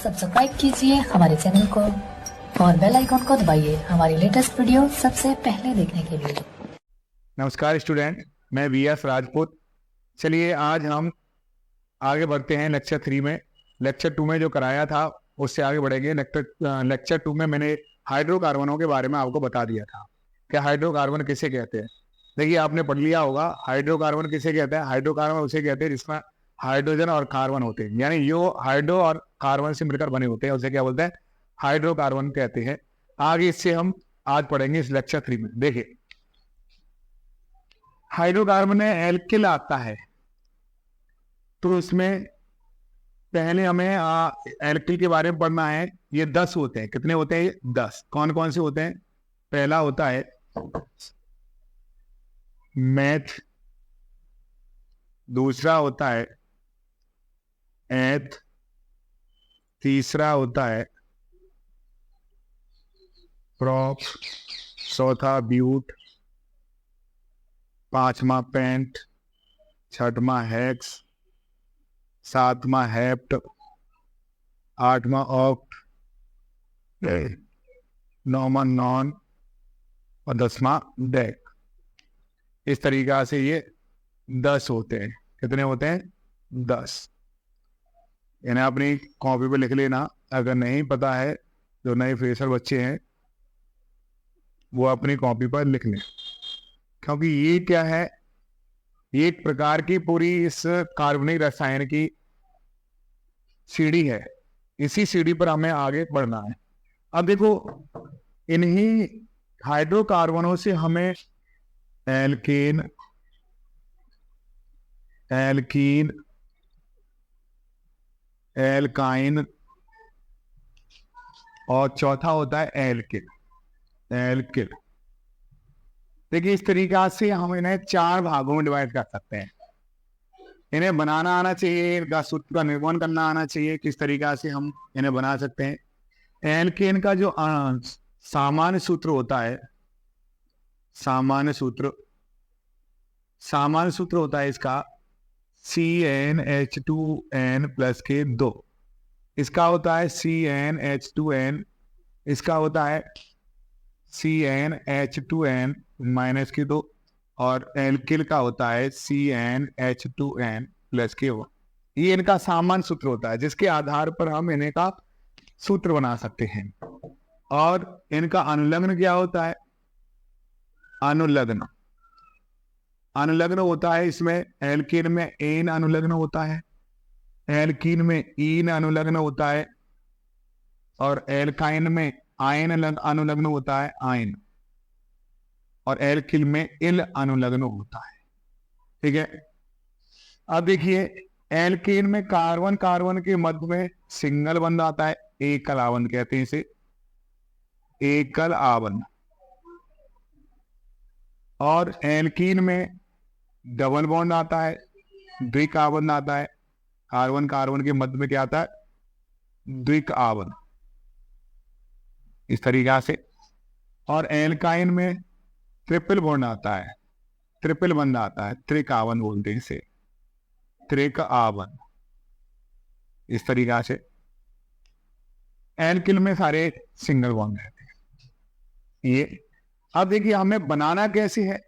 Subscribe कीजिए हमारे channel को और बेल आइकॉन को दबाइए हमारी लेटेस्ट वीडियो सबसे पहले देखने के लिए। नमस्कार स्टूडेंट, मैं वी.एस. राजपूत। चलिए आज हम आगे बढ़ते हैं लेक्चर 3 में। लेक्चर 2 में जो कराया था उससे आगे बढ़ेंगे। लेक्चर 2 में मैंने हाइड्रोकार्बनों के बारे में आपको बता दिया था कि हाइड्रोकार्बन किसे कहते हैं। देखिए आपने पढ़ लिया होगा हाइड्रोकार्बन किसे कहते हैं। हाइड्रोकार्बन उसे कहते हैं जिसमें हाइड्रोजन और कार्बन होते हैं, यानी जो हाइड्रो और कार्बन से मिलकर बने होते हैं उसे क्या बोलते हैं, हाइड्रोकार्बन कहते हैं। आगे इससे हम आज पढ़ेंगे इस लेक्चर 3 में। देखिए हाइड्रोकार्बन में एल्किल आता है, तो इसमें पहले हमें एल्किल के बारे में पढ़ना है। ये 10 होते हैं। कितने होते हैं ये? 10। कौन कौन से होते हैं? पहला होता है मैथ, दूसरा होता है एथ, तीसरा होता है प्रॉप, चौथा ब्यूट, पांचवा पेंट, छठवां हेक्स, सातवां हेप्ट, आठवां ऑक्ट, नौवां नॉन और 10वां डेक। इस तरीका से ये 10 होते हैं। कितने होते हैं? 10। इन्हें अपनी कॉपी पे लिख लेना। अगर नहीं पता है, जो नए फ्रेशर बच्चे हैं वो अपनी कॉपी पर लिख लें, क्योंकि ये क्या है, ये एक प्रकार की पूरी इस कार्बनिक रसायन की सीढ़ी है। इसी सीढ़ी पर हमें आगे बढ़ना है। अब देखो, इन्हीं हाइड्रोकार्बनों से हमें एल्केन, एल्कीन, एल्काइन और चौथा होता है एल्किल। एल्किल देखिए, इस तरीका से हम इन्हें 4 भागों में डिवाइड कर सकते हैं। इन्हें बनाना आना चाहिए, इनका सूत्र का निर्माण करना आना चाहिए, किस तरीका से हम इन्हें बना सकते हैं। एल्केन का जो सामान्य सूत्र होता है, सामान्य सूत्र होता है इसका CnH2n प्लस के 2। इसका होता है CnH2n, इसका होता है CnH2n माइनस के 2 और एल्किल का होता है CnH2n प्लस के 1। ये इनका सामान्य सूत्र होता है, जिसके आधार पर हम इन्हें का सूत्र बना सकते हैं। और इनका अनुलग्न क्या होता है? अनुलग्न होता है इसमें एल्कीन में एन अनुलग्न होता है, एल्कीन में ईन अनुलग्न होता है और एल्काइन में आयन अनुलग्न होता है, आयन, और एल्किल में इल अनुलग्न होता है। ठीक है। अब देखिए, एल्कीन में कार्बन कार्बन के मध्य में सिंगल बंध आता है, एकल आबंध कहते हैं इसे, एकल आबंध। और एल्कीन में डबल बॉन्ड आता है, द्विक आबंध आता है। कार्बन कार्बन के मध्य में क्या आता है? द्विक आबंध, इस तरीका से। और एल्काइन में ट्रिपल बॉन्ड आता है, ट्रिपल बंध आता है, त्रिक आबंध बोलते हैं इसे, त्रिक आबंध, इस तरीका से। एल्किल में सारे सिंगल बॉन्ड रहते हैं। ये अब देखिए हमें बनाना कैसे है,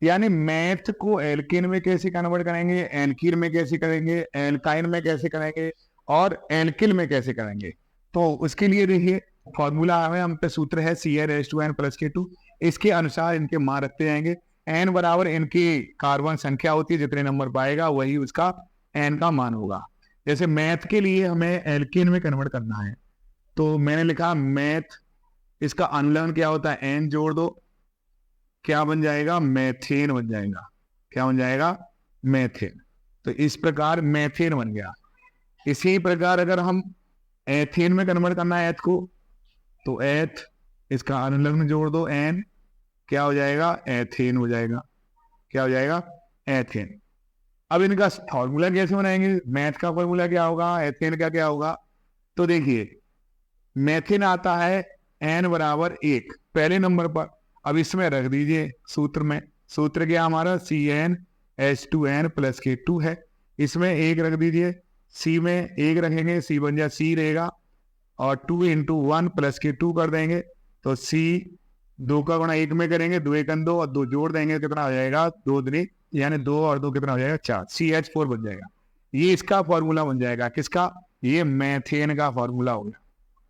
यानी मैथ को एल्कीन में कैसे कन्वर्ट करेंगे, एल्कीन में कैसे करेंगे, एल्काइन में कैसे करेंगे और एल्किल में कैसे करेंगे। तो उसके लिए देखिए फॉर्मूला है, हम पे सूत्र है CnH2n प्लस के 2। इसके अनुसार इनके मान रखते जाएंगे। n बराबर इनकी कार्बन संख्या होती है, जितने नंबर पाएगा वही उसका n का मान होगा। जैसे मैथ के लिए हमें एल्कीन में कन्वर्ट करना है, तो मैंने लिखा मैथ, इसका अनुलग्न क्या होता है? n जोड़ दो, क्या बन जाएगा? मैथेन बन जाएगा। क्या बन जाएगा? मैथेन। तो इस प्रकार मैथेन बन गया। इसी प्रकार अगर हम एथेन में कन्वर्ट करना है एथ को, तो एथ, इसका अनुलग्न जोड़ दो एन, क्या हो जाएगा? एथेन हो जाएगा। क्या हो जाएगा? एथेन। अब इनका फॉर्मूला कैसे बनाएंगे? मैथ का फॉर्मूला क्या होगा, एथेन का क्या होगा? तो देखिए मैथेन आता है n बराबर 1 पहले नंबर पर। अब इसमें रख दीजिए सूत्र में, सूत्र क्या हमारा? CnH2n प्लस के 2 है। इसमें 1 रख दीजिए, C में 1 रखेंगे, C बन जाए, C रहेगा और 2 × 1 प्लस के 2 कर देंगे तो सी 2 का गुणा 1 में करेंगे, 2 1 2 और 2 जोड़ देंगे, कितना हो जाएगा 2 दूनी यानी 2 और 2 कितना हो जाएगा 4, CH4 बन जाएगा। ये इसका फॉर्मूला बन जाएगा, किसका, ये मेथेन का फॉर्मूला हो गया।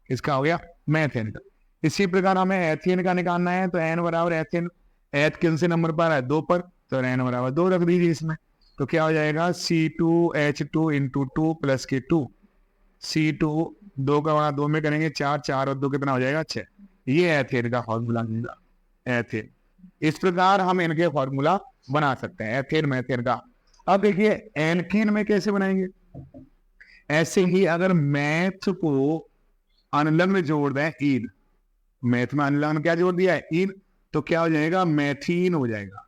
किसका हो गया, मेथेन का। इसी प्रकार हमें एथेन का निकालना है तो एन बराबर एथेन, एथ किन से नंबर पर है 2 पर, तो एन बराबर 2 रख दीजिए इसमें, तो क्या हो जाएगा C2H2 × 2 प्लस के 2, C2 2 का गुणा 2 में करेंगे 4, 4 और 2 कितना हो जाएगा 6। ये एथेन का फॉर्मूला मिला, एथेन। इस प्रकार हम इनके फॉर्मूला बना सकते हैं, एथेन मेथेन का। अब देखिए एल्केन में कैसे बनाएंगे, ऐसे ही अगर मैथ को अनुलग्न जोड़ दें ईन, मैथ में अनुलग्न क्या जोड़ दिया है ईन, तो क्या हो जाएगा मैथीन हो जाएगा।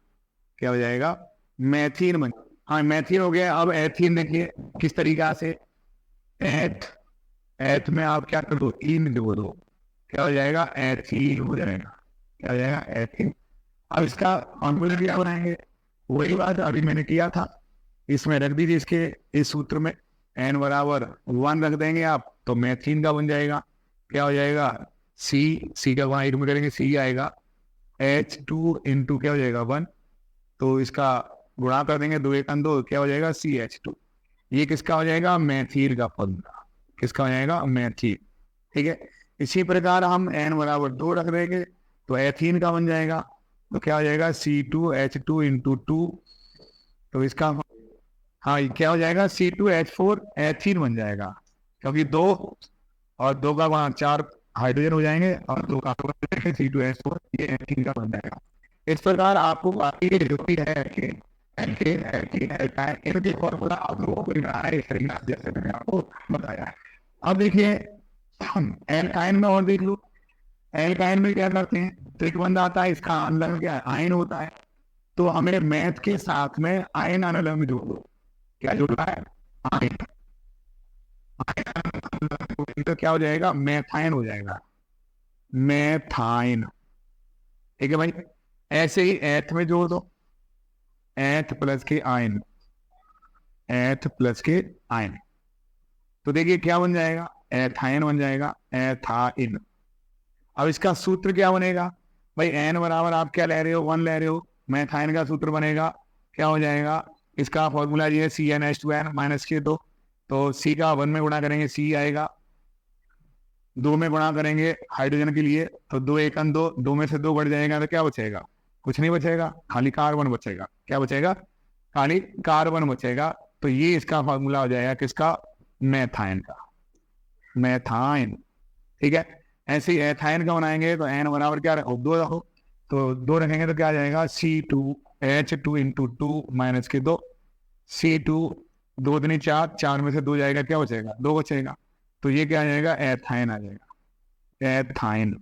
क्या हो जाएगा, मैथीन बन, हाँ मैथीन हो गया। अब एथीन देखिए किस तरीका से, एथ में आप क्या कर दो इन जोड़ दो, क्या हो जाएगा एथीन हो जाएगा। क्या हो जाएगा एथीन। अब इसका फॉर्मूला क्या बनाएंगे, वही बात अभी मैंने किया था, इसमें रख दीजिए इसके इस सूत्र में n बराबर 1 रख देंगे आप, तो मैथीन का बन जाएगा। क्या हो जाएगा C का गुणा 1 में करेंगे C आएगा, H2 × क्या हो जाएगा 1, तो इसका गुणा कर देंगे 2 1 2, क्या हो जाएगा CH2। ये किसका हो जाएगा मैथीन का फॉर्मूला, किसका हो जाएगा मैथीन। ठीक है, इसी प्रकार हम n बराबर 2 रख देंगे तो एथीन का बन जाएगा, तो क्या हो जाएगा C2H2 × 2, तो इसका हाँ क्या हो जाएगा C2H4 एथीन बन जाएगा, क्योंकि 2 और 2 का गुणा 4 हाइड्रोजन हो जाएंगे और 2 का C2H4 ये एथीन का बन जाएगा। इस प्रकार आपको बाकी जो भी है इनके फॉर्मूला आप लोगों को है इस तरीके से जैसे मैंने आपको बताया है। अब देखिए हम एल्काइन में और देख लो, एल्काइन में क्या करते हैं, तो एक बंदा आता है इसका अनुलग्न क्या आयन होता है, तो हमें मैथ के साथ में आयन अनुलग्न जोड़ दो। क्या जोड़ना है आयन, तो क्या हो जाएगा मैथाइन हो जाएगा, मैथाइन। ठीक है भाई, ऐसे ही एथ में जोड़ दो, एथ प्लस के आयन, एथ प्लस के आयन, तो देखिए क्या बन जाएगा एथाइन बन जाएगा, एथाइन। अब इसका सूत्र क्या बनेगा भाई, एन बराबर आप क्या ले रहे हो 1 ले रहे हो, मैथाइन का सूत्र बनेगा क्या हो जाएगा, इसका फॉर्मूला ये CnH2n माइनस के 2, तो C का 1 में गुणा करेंगे C आएगा, 2 में गुणा करेंगे हाइड्रोजन के लिए तो 2 1 2, 2 में से 2 बढ़ जाएगा तो क्या बचेगा, कुछ नहीं बचेगा, खाली कार्बन बचेगा। क्या बचेगा, खाली कार्बन बचेगा। तो ये इसका फॉर्मूला हो जाएगा किसका, मैथाइन का, मैथाइन। ठीक है, ऐसे ही एथाइन का बनाएंगे तो n बराबर क्या रखो 2 रखो, तो 2 रखेंगे तो क्या आ जाएगा C2H2 × 2 माइनस के 2, C2 2 दूनी 4, 4 में से 2 जाएगा क्या बचेगा 2 बचेगा, तो ये क्या आ जाएगा एथाइन आ जाएगा, एथाइन।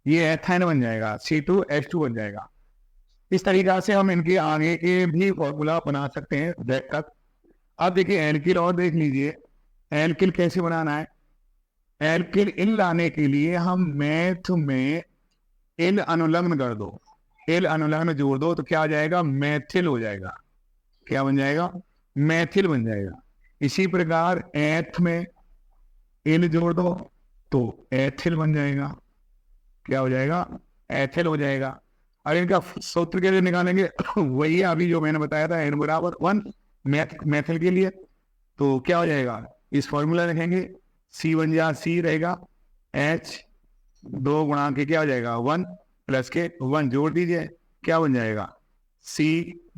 ये एथाइन बन जाएगा, C2H2 बन जाएगा। इस तरीका से हम इनके आगे के भी फॉर्मूला बना सकते हैं देख कर। अब देखिए एल्किल और देख लीजिए, एल्किल कैसे बनाना है। एल्किल इन लाने के लिए हम मैथ में एल अनुलग्न कर दो, एल अनुलग्न जोड़ दो तो क्या आ जाएगा मैथिल हो जाएगा। क्या बन जाएगा, मैथिल बन जाएगा। इसी प्रकार एथ में एल जोड़ दो तो एथिल बन जाएगा। क्या हो जाएगा, एथिल हो जाएगा। और इनका सूत्र कैसे निकालेंगे वही अभी जो मैंने बताया था, n बराबर 1 मैथिल के लिए, तो क्या हो जाएगा इस फॉर्मूला लिखेंगे, C बन जा C रहेगा, H 2 गुणा के क्या हो जाएगा 1 प्लस के 1 जोड़ दीजिए, क्या बन जाएगा C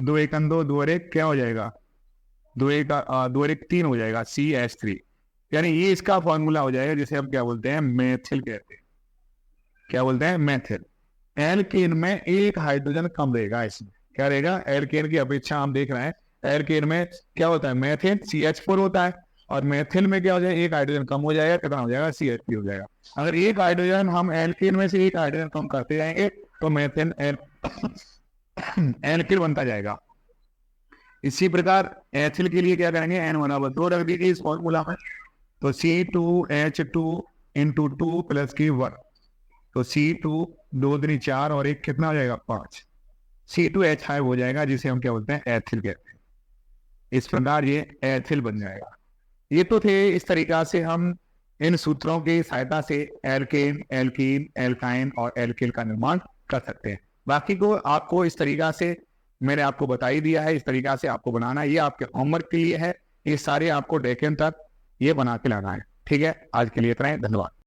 2 1 2, 2 और 1 क्या हो जाएगा 2 1 2 और 1 3 हो जाएगा CH3। यानी ये इसका फॉर्मूला हो जाएगा जिसे हम क्या बोलते हैं मैथिल कहते हैं। क्या बोलते हैं मैथिल। एल्केन में एक हाइड्रोजन कम रहेगा, इसमें क्या रहेगा एल्केन की अपेक्षा हम देख रहे हैं, एल्केन में क्या होता है मैथेन CH4 होता है और मैथिल में क्या हो जाएगा एक हाइड्रोजन कम हो जाएगा, कितना हो जाएगा CH3 हो जाएगा। अगर एक हाइड्रोजन हम एल्केन में से एक हाइड्रोजन कम करते जाएंगे तो मैथेन एल्किल बनता जाएगा। इसी प्रकार एथिल के लिए क्या करेंगे n बराबर 2 रख दीजिए इस फॉर्मूला में, तो C2H2 × 2 प्लस की 1, तो C2 2 दूनी 4 और 1 कितना हो जाएगा 5, C2H5 हो जाएगा जिसे हम क्या बोलते हैं एथिल कहते हैं। इस प्रकार ये एथिल बन जाएगा। ये तो थे इस तरीका से हम इन सूत्रों की सहायता से एल्केन, एल्कीन, एल्काइन और एल्किल का निर्माण कर सकते हैं। बाकी को आपको इस तरीका से मैंने आपको बता ही दिया है, इस तरीका से आपको बनाना, ये आपके होमवर्क के लिए है। ये सारे आपको डेकेन तक ये बना के लाना है। ठीक है, आज के लिए इतना ही, धन्यवाद।